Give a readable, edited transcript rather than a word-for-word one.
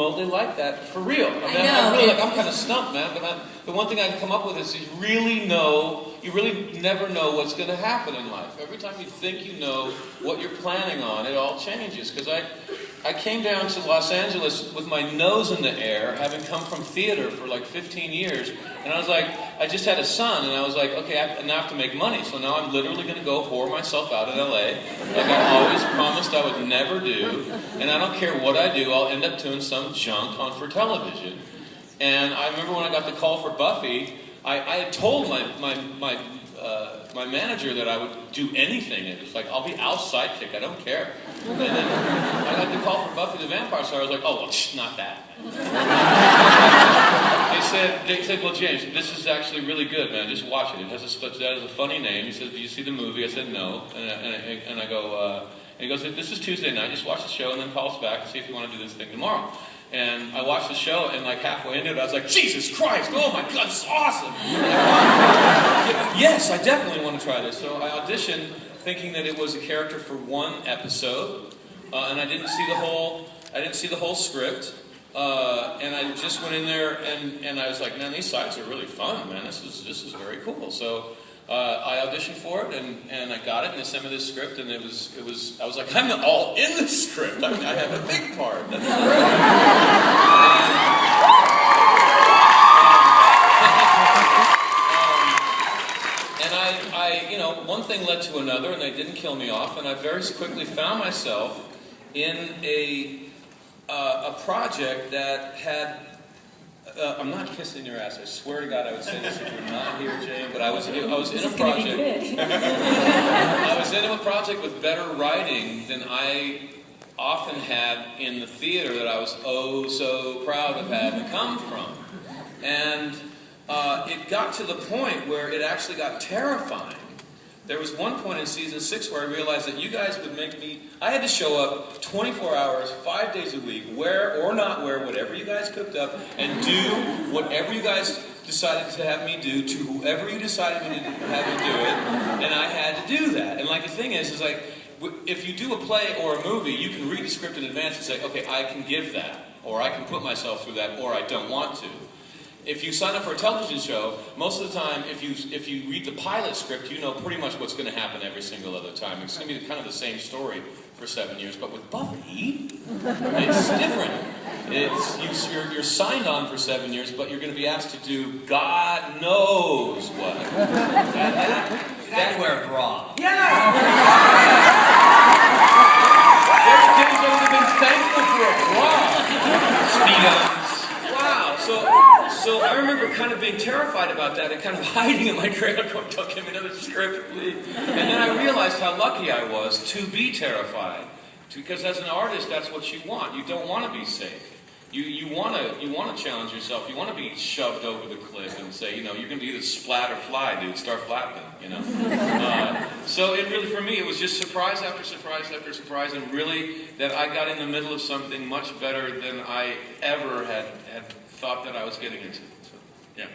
remotely like that for real. I mean, I'm kind of stumped, man. But the one thing I can come up with is you really never know what's going to happen in life. Every time you think you know what you're planning on, it all changes. Because I came down to Los Angeles with my nose in the air, having come from theater for like 15 years. And I was like, I just had a son, and I was like, okay, I now have to make money. So now I'm literally going to go whore myself out in LA, like I always promised I would never do. And I don't care what I do, I'll end up doing some junk for television. And I remember when I got the call for Buffy, I had told my manager that I would do anything. It was like, I'll be Al's sidekick, I don't care. And then I got the call for Buffy the Vampire Slayer. I was like, oh, well, not that. They said, well, James, this is actually really good, man. Just watch it. That has a funny name. He said, do you see the movie? I said, no. And I go, and he goes, this is Tuesday night. Just watch the show and then call us back and see if you want to do this thing tomorrow. And I watched the show, and like halfway into it, I was like, Jesus Christ, oh my God, this is awesome. Yes, I definitely want to try this. So I auditioned thinking that it was a character for one episode, and I didn't see the whole script. And I just went in there, and I was like, man, these sides are really fun, man. This is very cool. So I auditioned for it, and I got it, and they sent me this script, and it was I was like, I'm all in the script. I mean, I have a big part. That's and one thing led to another, and they didn't kill me off, and I very quickly found myself in a project that had, I'm not kissing your ass, I swear to God I would say this if you're not here, Jane, but I was in a project. I was in a project with better writing than I often had in the theater that I was oh so proud of having come from. And it got to the point where it actually got terrifying. There was one point in season 6 where I realized that you guys would make me, I had to show up 24 hours, 5 days a week, wear or not wear whatever you guys cooked up, and do whatever you guys decided to have me do to whoever you decided to have me do it, and I had to do that. And like the thing is like, if you do a play or a movie, you can read the script in advance and say, okay, I can give that, or I can put myself through that, or I don't want to. If you sign up for a television show, most of the time, if you read the pilot script, you know pretty much what's going to happen every single other time. It's going to be kind of the same story for 7 years. But with Buffy, it's different. You're signed on for 7 years, but you're going to be asked to do God knows what. That wear a bra. Yeah. There's kids that have been thankful for a bra. Speedos. So I remember kind of being terrified about that and kind of hiding in my trailer going, don't give me another script, please. And then I realized how lucky I was to be terrified. Because as an artist, that's what you want. You don't want to be safe. You want to challenge yourself. You want to be shoved over the cliff and say, you're going to either splat or fly, dude. Start flapping, So it really, for me, it was just surprise after surprise after surprise, and really that I got in the middle of something much better than I ever had thought that I was getting into. So, yeah.